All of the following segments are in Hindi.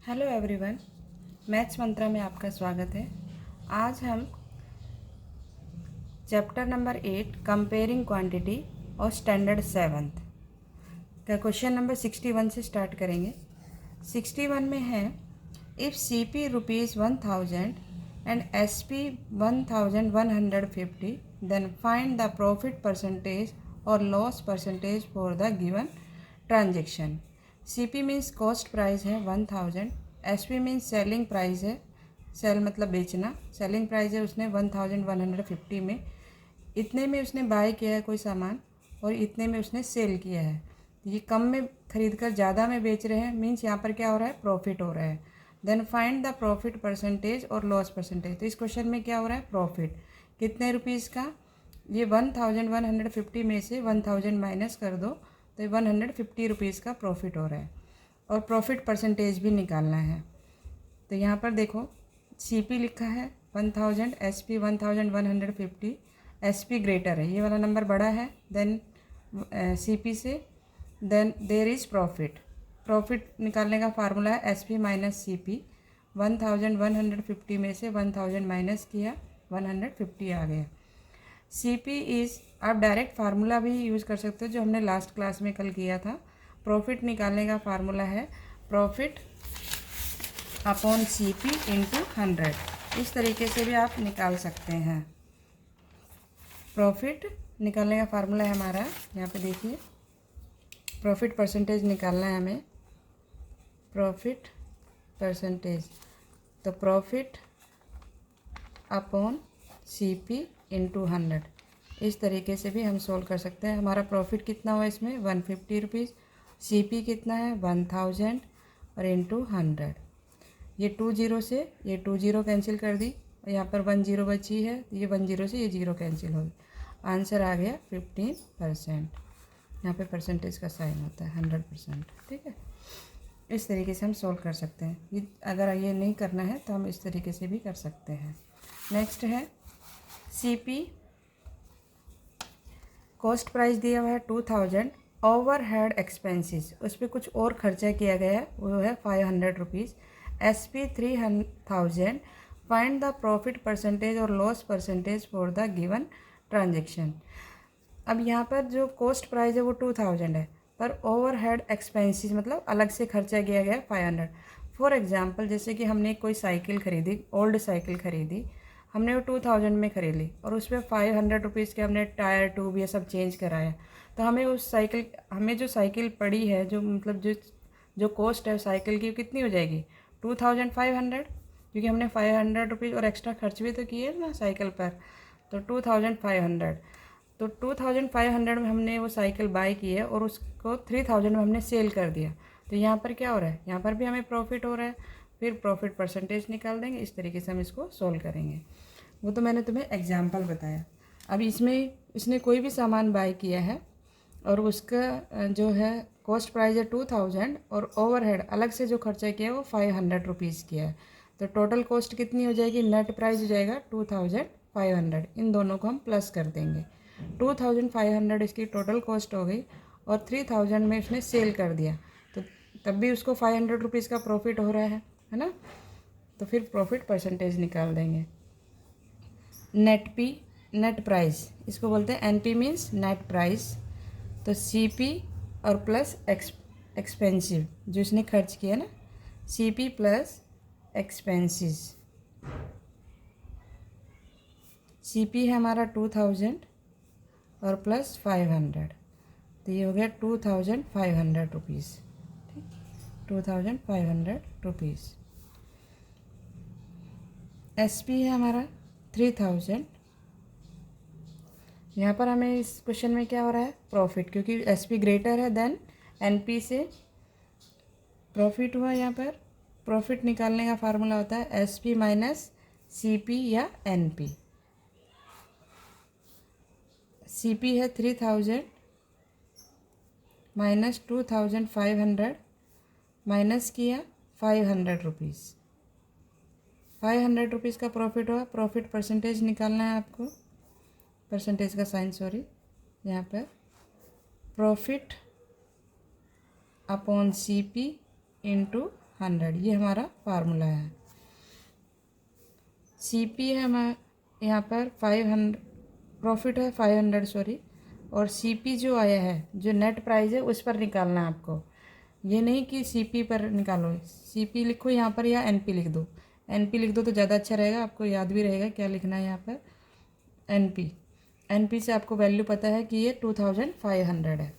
हेलो एवरीवन, मैथ्स मंत्रा में आपका स्वागत है। आज हम चैप्टर नंबर 8 कंपेयरिंग क्वांटिटी और स्टैंडर्ड 7th का क्वेश्चन नंबर 61 से स्टार्ट करेंगे। 61 में है, if C P ₹1000 and S P 1150 then find the profit percentage और loss percentage for the given transaction. C P means cost price है 1000, S P means selling price है, सेल मतलब बेचना, सेलिंग प्राइस है उसने 1150 में, इतने में उसने बाय किया है कोई सामान और इतने में उसने सेल किया है। ये कम में खरीद कर ज़्यादा में बेच रहे हैं, मीन्स यहाँ पर क्या हो रहा है, प्रॉफिट हो रहा है। Then find the profit percentage और लॉस परसेंटेज। तो इस क्वेश्चन में क्या हो रहा है, प्रॉफिट कितने रुपीज़ का, ये 1150 में से 1000 माइनस कर दो तो 150 रुपीज़ का प्रॉफिट हो रहा है और प्रॉफिट परसेंटेज भी निकालना है। तो यहाँ पर देखो सी पी लिखा है 1000, S P 1150, S P greater है, ये वाला नंबर बड़ा है देन सी पी से, then there is profit. Profit निकालने का फार्मूला है S P minus C P. 1150 में से 1000 माइनस किया, 150 आ गया। सी पी इज़, आप डायरेक्ट फार्मूला भी यूज़ कर सकते हो जो हमने लास्ट क्लास में कल किया था। प्रॉफिट निकालने का फार्मूला है profit upon C P into 100। इस तरीके से भी आप निकाल सकते हैं। प्रॉफिट निकालने का फार्मूला है हमारा, यहाँ पे देखिए, प्रॉफिट परसेंटेज निकालना है हमें, प्रॉफिट परसेंटेज, तो profit upon C P into 100। इस तरीके से भी हम सोल्व कर सकते हैं। हमारा प्रॉफिट कितना हुआ इसमें 150 रुपीज़, सी पी कितना है 1000 और इंटू 100। ये 20 से ये 20 कैंसिल कर दी और यहाँ पर 10 बची है, ये 10 से ये 0 कैंसिल हो गई। आंसर आ गया 15%। यहाँ पे परसेंटेज का साइन होता है 100%। ठीक है, इस तरीके से हम सोल्व कर सकते हैं। ये अगर ये नहीं करना है तो हम इस तरीके से भी कर सकते हैं। नेक्स्ट है सी पी, कॉस्ट प्राइस दिया हुआ है 2000, ओवर हेड एक्सपेंसिस उस पर कुछ और खर्चा किया गया है, वो है 500 rupees. S P 3000, find the profit percentage और loss percentage for the given transaction. अब यहाँ पर जो कॉस्ट प्राइस है वो 2000 है, पर ओवर हेड एक्सपेंसिस मतलब अलग से खर्चा किया गया है 500। फॉर एग्जांपल जैसे कि हमने कोई साइकिल खरीदी, ओल्ड साइकिल खरीदी, हमने वो 2000 में खरीदी और उस पर 500 रुपीज़ के हमने टायर ट्यूब ये सब चेंज कराया, तो हमें उस साइकिल, हमें जो साइकिल पड़ी है, जो मतलब जो कॉस्ट है साइकिल की, कितनी हो जाएगी 2500, क्योंकि हमने 500 रुपीज़ और एक्स्ट्रा खर्च भी तो किए ना साइकिल पर, तो 2500। तो 2500 में हमने वो साइकिल बाय की है और उसको 3000 में हमने सेल कर दिया। तो यहाँ पर क्या हो रहा है, यहाँ पर भी हमें प्रॉफिट हो रहा है। फिर प्रॉफिट परसेंटेज निकाल देंगे, इस तरीके से हम इसको सोल्व करेंगे। वो तो मैंने तुम्हें एग्जाम्पल बताया। अब इसमें इसने कोई भी सामान बाय किया है और उसका जो है कॉस्ट प्राइस है 2000 और ओवरहेड अलग से जो खर्चा किया है वो 500 रुपीज़ किया है। तो टोटल कॉस्ट कितनी हो जाएगी, नेट प्राइस हो जाएगा 2500। इन दोनों को हम प्लस कर देंगे। 2500 इसकी टोटल कॉस्ट हो गई और 3000 में उसने सेल कर दिया, तो तब भी उसको 500 रुपीज़ का प्रॉफिट हो रहा है ना। तो फिर प्रॉफिट परसेंटेज निकाल देंगे। नेट पी, नेट प्राइस, इसको बोलते हैं N P means net price. तो सी पी और प्लस एक्सपेंसिव जो इसने खर्च किया ना, C P plus expenses. C P है हमारा 2000 और प्लस 500, तो ये हो गया 2500 रुपीज़। ठीक, 2500 रुपीज़। एस पी है हमारा 3000। यहाँ पर हमें इस क्वेश्चन में क्या हो रहा है, प्रॉफिट, क्योंकि एस पी ग्रेटर है देन एन पी से प्रॉफिट हुआ। यहाँ पर प्रॉफिट निकालने का फार्मूला होता है S P minus C P या एन पी। सी पी है 3000 माइनस 2500 माइनस किया 500 रुपीज़। 500 रुपीज़ का प्रॉफिट हुआ। प्रॉफिट परसेंटेज निकालना है आपको, परसेंटेज का साइन सॉरी, यहाँ पर profit upon C P into 100, ये हमारा फार्मूला है। CP है हमारा यहाँ पर 500, प्रॉफिट है 500 सॉरी, और CP जो आया है, जो नेट प्राइस है उस पर निकालना है आपको। ये नहीं कि CP पर निकालो, CP लिखो यहाँ पर या NP लिख दो। NP लिख दो तो ज़्यादा अच्छा रहेगा, आपको याद भी रहेगा क्या लिखना है यहाँ पर। NP से आपको वैल्यू पता है कि ये 2500 है,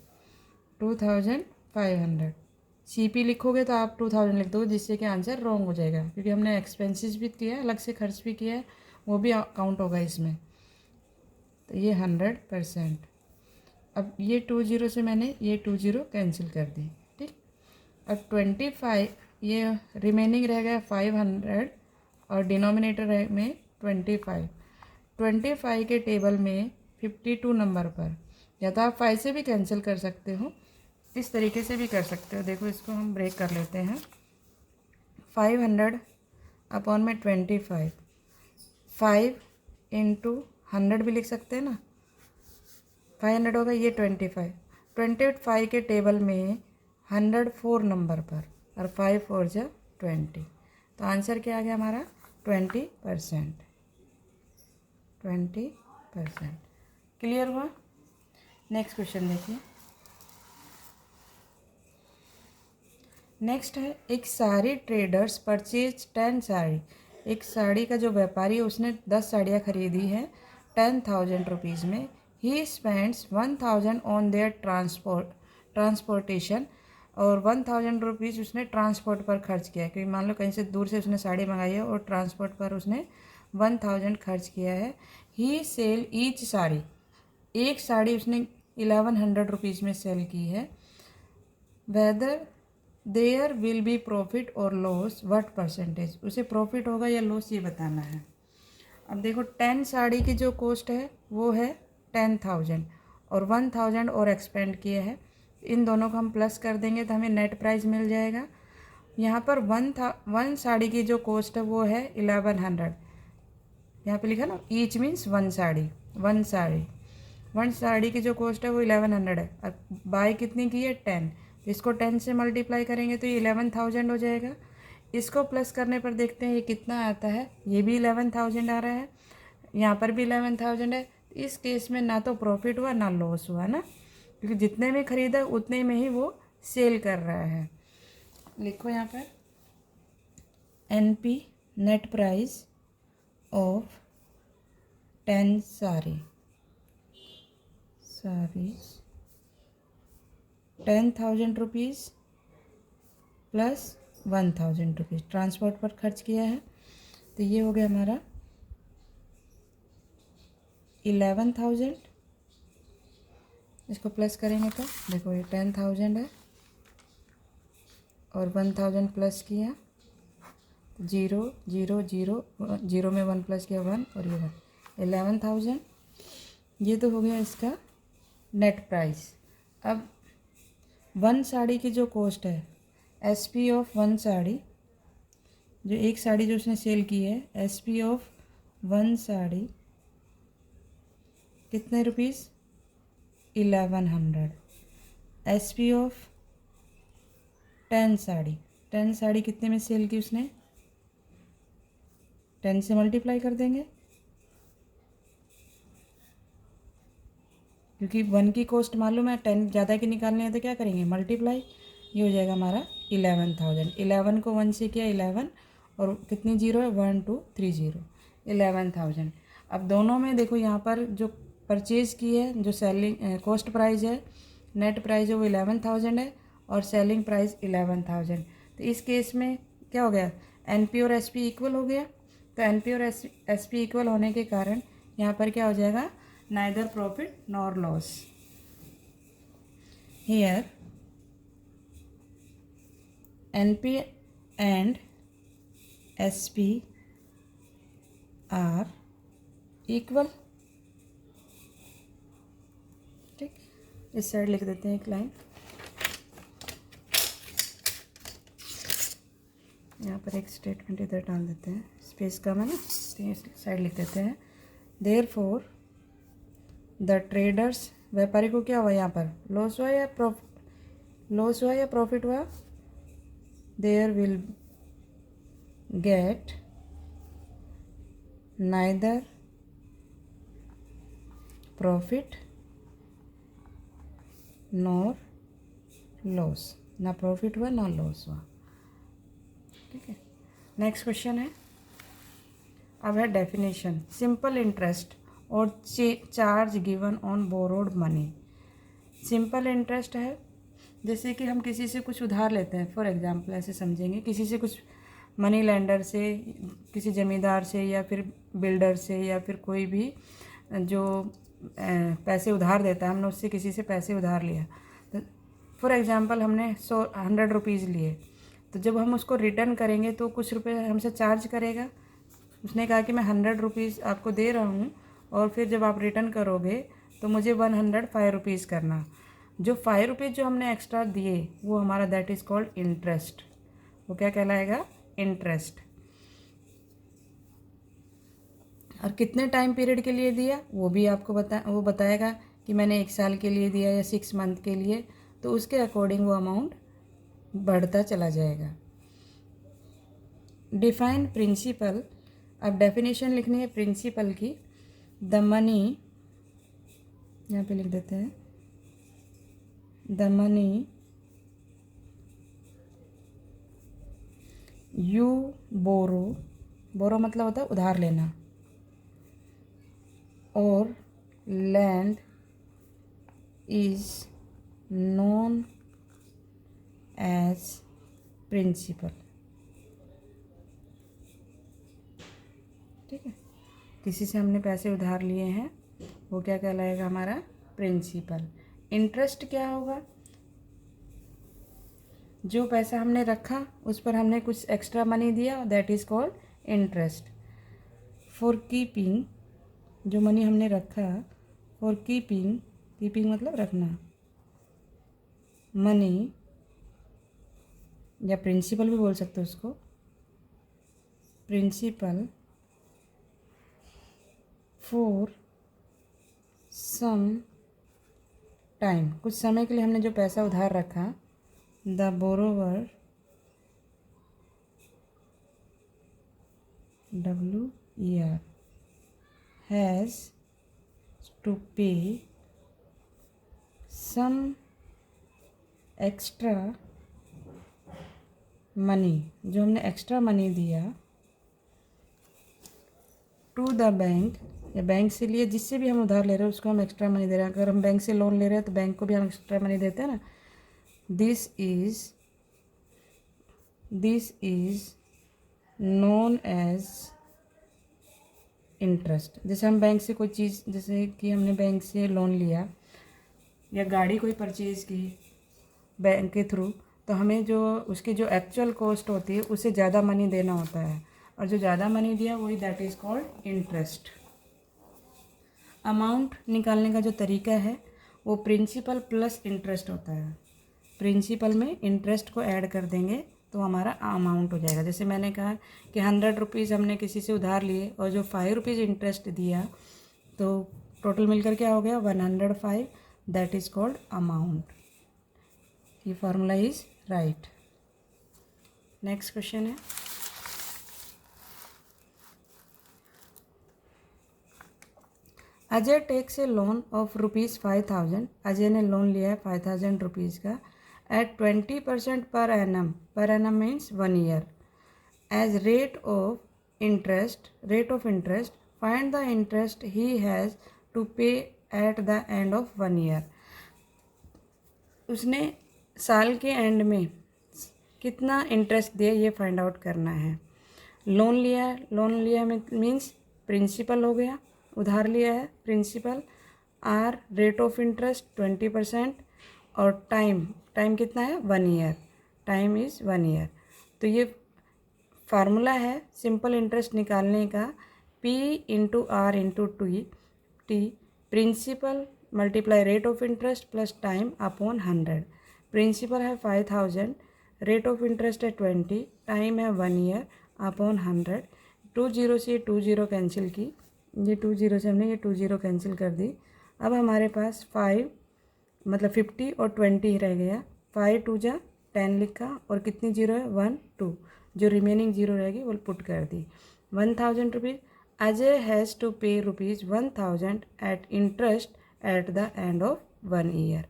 2500। CP लिखोगे तो आप 2000 लिख दोगे, जिससे कि आंसर रॉन्ग हो जाएगा, क्योंकि हमने एक्सपेंसेस भी किया है, अलग से खर्च भी किया है, वो भी काउंट होगा इसमें। तो ये 100%। अब ये 20 से मैंने ये 20 कैंसिल कर दी, ठीक। अब 25, ये रिमेनिंग रह गया 500 और डिनोमिनेटर में 25 के टेबल में 52 नंबर पर, या तो आप 5 से भी कैंसिल कर सकते हो, इस तरीके से भी कर सकते हो। देखो इसको हम ब्रेक कर लेते हैं। 500 अपॉन में 25, 5 इंटू 100 भी लिख सकते हैं ना, 500 होगा, ये 25 के टेबल में 104 नंबर पर, और 5 4 जा 20, तो आंसर क्या आ गया हमारा 20%। क्लियर हुआ। नेक्स्ट क्वेश्चन देखिए। नेक्स्ट है, एक साड़ी ट्रेडर्स परचेज 10 साड़ी। एक साड़ी का जो व्यापारी है उसने 10 साड़ियाँ खरीदी हैं 10,000 रुपीज़ में। He spends 1000 on their transportation, और 1000 रुपीज़ उसने ट्रांसपोर्ट पर खर्च किया है, क्योंकि मान लो कहीं से दूर से उसने साड़ी मंगाई है और ट्रांसपोर्ट पर उसने 1000 खर्च किया है। ही सेल ईच साड़ी, एक साड़ी उसने 1100 रुपीज़ में सेल की है। Whether there will be profit और लॉस, व्हाट परसेंटेज, उसे प्रॉफिट होगा या लॉस ये बताना है। अब देखो 10 साड़ी की जो कॉस्ट है वो है 10,000, और 1000 और एक्सपेंड किया है, इन दोनों को हम प्लस कर देंगे तो हमें नेट प्राइस मिल जाएगा। यहाँ पर 1 साड़ी की जो कॉस्ट है वो है 1100, यहाँ पे लिखा ना ईच मीन्स वन साड़ी की जो कॉस्ट है वो 1100 है, और बाय कितनी की है 10, तो इसको 10 से मल्टीप्लाई करेंगे तो ये 11,000 हो जाएगा। इसको प्लस करने पर देखते हैं ये कितना आता है, ये भी 11,000 आ रहा है, यहाँ पर भी 11,000 है। इस केस में ना तो प्रॉफिट हुआ ना लॉस हुआ ना, क्योंकि जितने में ख़रीदा उतने में ही वो सेल कर रहा है। लिखो यहाँ पर NP net price of 10 saris 10,000 rupees plus 1,000 rupees transport पर खर्च किया है, तो ये हो गया हमारा 11,000। इसको प्लस करेंगे तो देखो ये 10,000 है और 1,000 प्लस किया, 0 0 0 0 में 1 प्लस किया 1, और ये 11,000। ये तो हो गया इसका नेट प्राइस। अब 1 साड़ी की जो कॉस्ट है, SP ऑफ 1 साड़ी, जो एक साड़ी जो उसने सेल की है, SP ऑफ 1 साड़ी कितने रुपीज़ 1100। SP ऑफ 10 साड़ी कितने में सेल की उसने, 10 से मल्टीप्लाई कर देंगे, क्योंकि 1 की कॉस्ट मालूम है, 10 ज़्यादा की निकालनी है तो क्या करेंगे मल्टीप्लाई, ये हो जाएगा हमारा 11,000। 11 को 1 से किया 11, और कितनी जीरो है 1 2 3 0, 11,000। अब दोनों में देखो यहाँ पर जो परचेज़ की है, जो सेलिंग कॉस्ट प्राइस है, नेट प्राइस है वो 11,000 है, और सेलिंग प्राइस 11,000। तो इस केस में क्या हो गया, NP और SP इक्वल हो गया। तो NP और SP इक्वल होने के कारण यहाँ पर क्या हो जाएगा, neither profit nor loss. Here NP and SP are equal। ठीक, इस साइड लिख देते हैं एक लाइन, यहाँ पर एक स्टेटमेंट इधर डाल देते हैं, स्पेस कम है ना, इस साइड लिख देते हैं। Therefore द ट्रेडर्स, व्यापारी को क्या हुआ यहाँ पर, लॉस हुआ या प्रॉफिट हुआ, there will get neither profit nor loss, ना प्रॉफिट हुआ ना लॉस हुआ। ठीक है, नेक्स्ट क्वेश्चन है। अब है डेफिनेशन। सिंपल इंटरेस्ट और charge given on borrowed money. Simple interest है जैसे कि हम किसी से कुछ उधार लेते हैं, फॉर एग्जांपल ऐसे समझेंगे, किसी से कुछ मनी लेंडर से, किसी ज़मींदार से या फिर बिल्डर से या फिर कोई भी जो पैसे उधार देता है, हमने उससे किसी से पैसे उधार लिया। तो फॉर एग्जांपल हमने 100 रुपीज़ लिए, तो जब हम उसको रिटर्न करेंगे तो कुछ रुपए हमसे चार्ज करेगा। उसने कहा कि मैं 100 रुपीज़ आपको दे रहा हूँ और फिर जब आप रिटर्न करोगे तो मुझे 105 रुपीज़ करना। जो 5 रुपीज़ जो हमने एक्स्ट्रा दिए वो हमारा दैट इज़ कॉल्ड इंटरेस्ट। वो क्या कहलाएगा? इंटरेस्ट। और कितने टाइम पीरियड के लिए दिया वो भी आपको वो बताएगा कि मैंने 1 साल के लिए दिया या 6 मंथ के लिए, तो उसके अकॉर्डिंग वो अमाउंट बढ़ता चला जाएगा। Define principal. अब डेफिनेशन लिखनी है प्रिंसिपल की। द मनी, यहाँ पे लिख देते हैं, the money you borrow, borrow मतलब होता है उधार लेना, और lend is known as principal. ठीक है, किसी से हमने पैसे उधार लिए हैं वो क्या कहलाएगा? हमारा प्रिंसिपल। इंटरेस्ट क्या होगा? जो पैसा हमने रखा उस पर हमने कुछ एक्स्ट्रा मनी दिया, that is called interest. For keeping, जो मनी हमने रखा, फॉर कीपिंग, कीपिंग मतलब रखना, मनी, या प्रिंसिपल भी बोल सकते हो उसको, प्रिंसिपल फॉर सम टाइम, कुछ समय के लिए हमने जो पैसा उधार रखा, the borrower, WER, has to pay some extra money, जो हमने एक्स्ट्रा मनी दिया, टू द बैंक, या बैंक से लिए, जिससे भी हम उधार ले रहे हैं उसको हम एक्स्ट्रा मनी दे रहे हैं। अगर हम बैंक से लोन ले रहे हैं तो बैंक को भी हम एक्स्ट्रा मनी देते हैं ना। This is known as interest. जैसे हम बैंक से कोई चीज़, जैसे कि हमने बैंक से लोन लिया या गाड़ी कोई परचेज़ की बैंक के थ्रू, तो हमें जो उसकी जो एक्चुअल कॉस्ट होती है उससे ज़्यादा मनी देना होता है, और जो ज़्यादा मनी दिया वही that is called interest. Amount निकालने का जो तरीका है वो प्रिंसिपल प्लस इंटरेस्ट होता है। प्रिंसिपल में इंटरेस्ट को ऐड कर देंगे तो हमारा अमाउंट हो जाएगा। जैसे मैंने कहा कि 100 रुपीज़ हमने किसी से उधार लिए और जो 5 रुपीज़ इंटरेस्ट दिया, तो टोटल मिलकर क्या हो गया? 105, दैट इज़ कॉल्ड अमाउंट। ये formula is right. Next question है, Ajay takes a loan of ₹5,000। Ajay ने लोन लिया है 5,000 रुपीज़ का eight 20% per annum, per annum means 1 year, as rate of interest, find the interest he has to pay at the end of 1 year. उसने साल के एंड में कितना इंटरेस्ट दिया ये फाइंड आउट करना है। लोन लिया मीन्स प्रिंसिपल हो गया, उधार लिया है principal, R rate of interest 20%, और टाइम कितना है? 1 ईयर, टाइम इज़ 1 ईयर। तो ये फार्मूला है सिंपल इंटरेस्ट निकालने का, P into R into T, principal multiply rate of interest plus time upon 100। Principal है 5,000, रेट ऑफ इंटरेस्ट है 20, टाइम है 1 ईयर अपॉन 100। 2 0 से 2 0 कैंसिल की, ये 2 0 से हमने ये 2 0 कैंसिल कर दी। अब हमारे पास 5 मतलब 50 और 20 रह गया, 5 2 जा 10 लिखा और कितनी जीरो है 1 2, जो रिमेनिंग जीरो रहेगी वो पुट कर दी। 1000 rupees. Ajay has to pay ₹1000 at interest at the end of 1 year.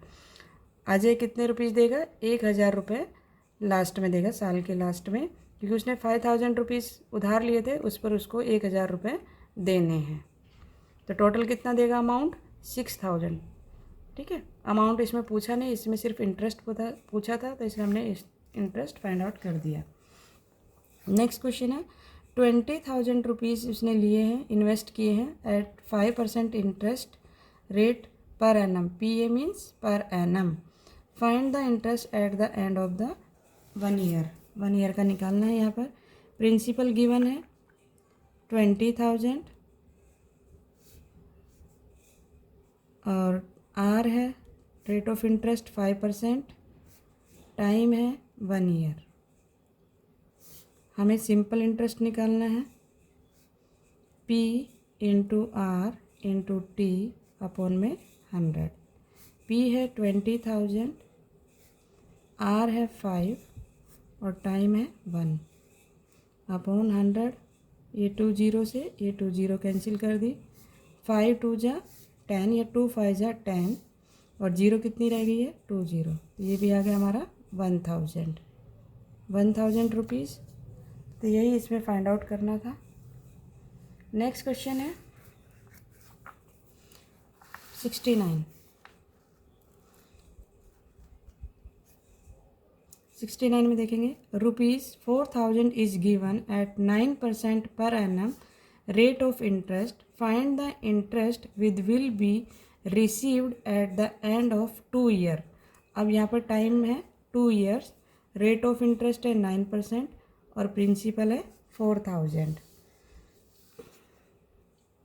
Ajay कितने रुपीज़ देगा? 1000 रुपये लास्ट में देगा, साल के लास्ट में, क्योंकि उसने 5000 रुपीज़ उधार लिए थे, उस पर उसको 1000 रुपये देने हैं। तो टोटल कितना देगा अमाउंट? 6000। ठीक है, अमाउंट इसमें पूछा नहीं, इसमें सिर्फ इंटरेस्ट पूछा था, तो इसलिए हमने इंटरेस्ट फाइंड आउट कर दिया। नेक्स्ट क्वेश्चन है 20,000 रुपीज़ उसने लिए हैं, इन्वेस्ट किए हैं at 5% interest rate per annum. PA means per annum. Find the interest at the end of the 1 year. 1 year का निकालना है। यहाँ पर प्रिंसिपल गिवन है 20,000 और R है, रेट ऑफ इंटरेस्ट 5%, टाइम है 1 ईयर। हमें सिंपल इंटरेस्ट निकालना है। P into R into T upon में 100। P है 20,000, R है 5 और टाइम है 1 अपॉन 100। ये 2 जीरो से ये 2 जीरो कैंसिल कर दी। 5 2 जा 10 या 2 5 जा 10 और जीरो कितनी रह गई है? 2 जीरो। ये भी आ गया हमारा 1000 रुपीज़। तो यही इसमें फाइंड आउट करना था। नेक्स्ट क्वेश्चन है 69 में देखेंगे ₹4000 is given at 9% per annum rate of interest. Find the interest with will be received eight the end of 2 year. अब यहाँ पर टाइम है 2 ईयर्स, रेट ऑफ इंटरेस्ट है 9% और प्रिंसिपल है 4000।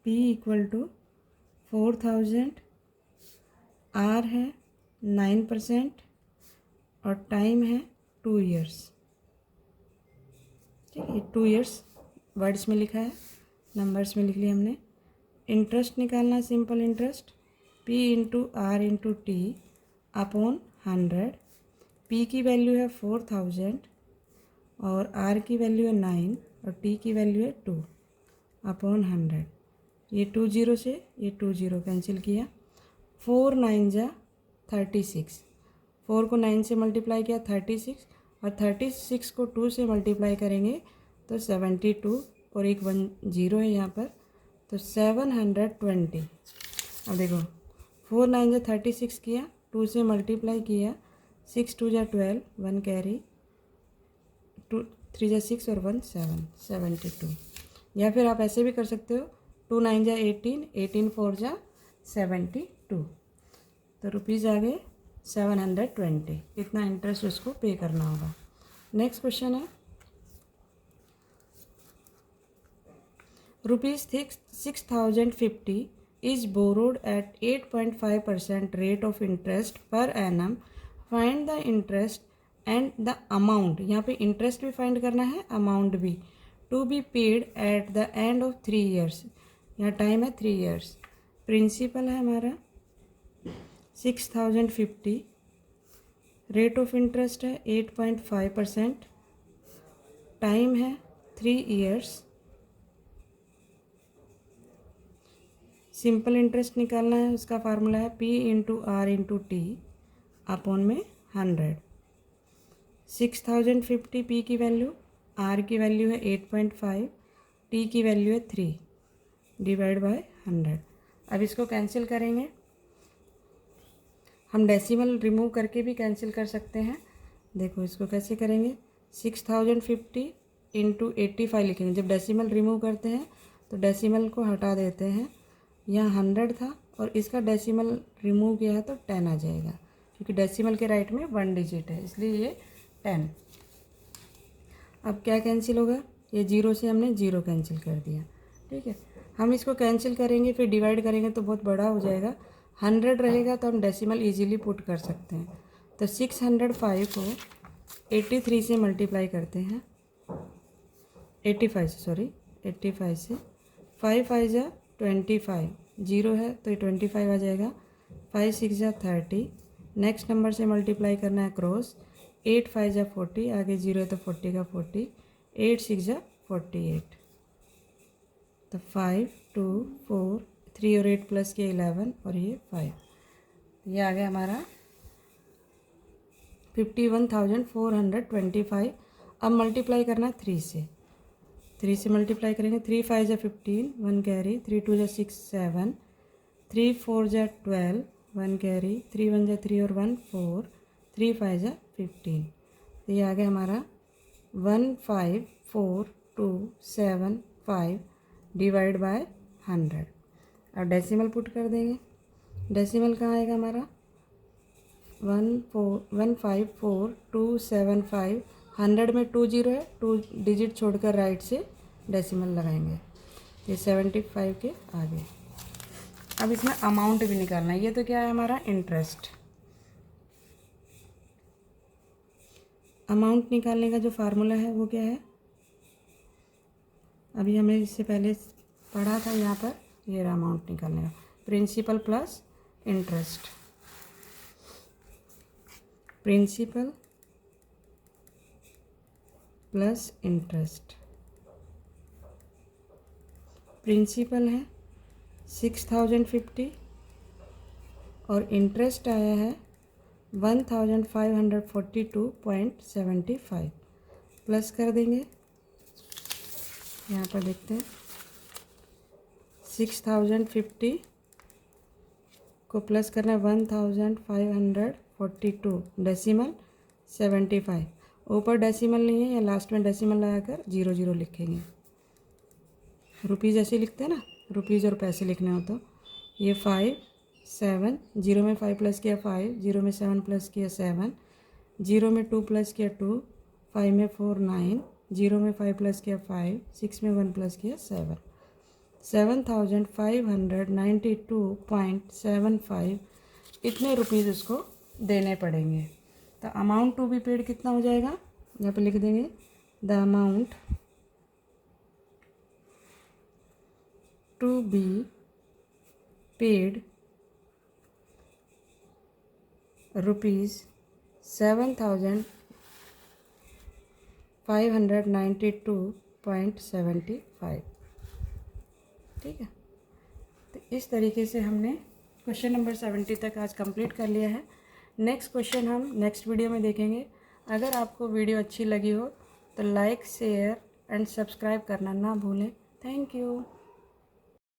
P इक्वल टू 4000, R है 9% और टाइम है 2 ईयर्स। ठीक है, 2 ईयर्स वर्ड्स में लिखा है, नंबर्स में लिख लिया हमने। इंटरेस्ट निकालना है, simple interest P into R into T upon 100। P की वैल्यू है 4000 और R की वैल्यू है 9 और T की वैल्यू है 2 अपॉन 100। ये 2 जीरो से ये 2 जीरो कैंसिल किया। 4 9 जा 36, 4 को 9 से मल्टीप्लाई किया 36 और 36 को 2 से मल्टीप्लाई करेंगे तो 72 और एक 1 जीरो है यहाँ पर, तो 720। अब देखो 4 9 जा 36 किया, 2 से मल्टीप्लाई किया, 6 2 जा 12, 1 कैरी, 2 3 जा 6 और 1 7, 72। या फिर आप ऐसे भी कर सकते हो, 2 9 जा 18, 18 4 जा 72, तो रुपीज़ आ गए 720। इतना इंटरेस्ट उसको पे करना होगा। नेक्स्ट क्वेश्चन है ₹6050 is borrowed at 8.5% rate of interest per annum. Find the interest and the amount. यहाँ पे इंटरेस्ट भी फाइंड करना है, अमाउंट भी, to be paid at the end of 3 years. यहाँ टाइम है 3 ईयर्स। प्रिंसिपल है हमारा 6050, रेट ऑफ इंटरेस्ट है 8.5%, टाइम है 3 ईयर्स। सिंपल इंटरेस्ट निकालना है, उसका फार्मूला है P into R into T upon में 100। 6050 P की वैल्यू, R की वैल्यू है 8.5, T की वैल्यू है 3 डिवाइड बाय 100। अब इसको कैंसिल करेंगे, हम डेसिमल रिमूव करके भी कैंसिल कर सकते हैं। देखो इसको कैसे करेंगे, 6050 इंटू 85 लिखेंगे। जब डेसिमल रिमूव करते हैं तो डेसिमल को हटा देते हैं। यहाँ 100 था और इसका डेसिमल रिमूव किया है तो 10 आ जाएगा, क्योंकि डेसिमल के राइट में 1 डिजिट है, इसलिए ये 10। अब क्या कैंसिल होगा, ये जीरो से हमने जीरो कैंसिल कर दिया। ठीक है, हम इसको कैंसिल करेंगे फिर डिवाइड करेंगे तो बहुत बड़ा हो जाएगा। 100 रहेगा तो हम डेसिमल इजीली पुट कर सकते हैं। तो 605 को 83 से मल्टीप्लाई करते हैं, 85 से, सॉरी 85 से। 5 5 जा 25, जीरो है तो ये 25 आ जाएगा। 5 6 जा 30, नेक्स्ट नंबर से मल्टीप्लाई करना है क्रॉस, 8 5 जा 40, आगे 0 है तो 40 का 40, 8 6 जा 48, तो 5 2 4 3 और 8 प्लस के 11 और ये 5, ये आ गया हमारा 51,425। अब मल्टीप्लाई करना 3 से, 3 से मल्टीप्लाई करेंगे। 3 5 जा 15, 1 कैरी, 3 2 जा 6 7, 3 4 जा 12, 1 कैरी, 3 1 जा 3 और 1 4, 3 5 जा 15, तो ये आ गया हमारा 154,275 डिवाइड बाय 100। अब डेसिमल पुट कर देंगे। डेसिमल कहाँ आएगा हमारा 154,275। 100 में 2 जीरो है, 2 डिजिट छोड़कर राइट से डेसिमल लगाएंगे, ये 75 के आगे। अब इसमें अमाउंट भी निकालना है। ये तो क्या है हमारा इंटरेस्ट। अमाउंट निकालने का जो फार्मूला है वो क्या है, अभी हमने इससे पहले पढ़ा था यहाँ पर, ये रहा अमाउंट निकालने का, principal plus interest. Principal plus interest, principal है 6050 और इंटरेस्ट आया है 1542.75, प्लस कर देंगे। यहाँ पर देखते हैं 6050 को प्लस करना है 1542 डेसिमल 75, ऊपर डेसिमल नहीं है या लास्ट में डेसिमल लगाकर 00 लिखेंगे। रुपीज़ ऐसे लिखते हैं ना, रुपीज़ और पैसे लिखने हो तो ये 5 7, 0 में 5 प्लस किया 5, 0 में 7 प्लस किया 7, 0 में 2 प्लस किया 2, 5 में 4 9, 0 में 5 प्लस किया 5, 6 में 1 प्लस किया 7, 7,592.75 इतने रुपीज़ उसको देने पड़ेंगे। तो अमाउंट टू बी पेड कितना हो जाएगा, यहाँ पे लिख देंगे the amount to be paid ₹592.75। ठीक है, तो इस तरीके से हमने क्वेश्चन नंबर 70 तक आज कंप्लीट कर लिया है। नेक्स्ट क्वेश्चन हम नेक्स्ट वीडियो में देखेंगे। अगर आपको वीडियो अच्छी लगी हो तो लाइक शेयर एंड सब्सक्राइब करना ना भूलें। Thank you.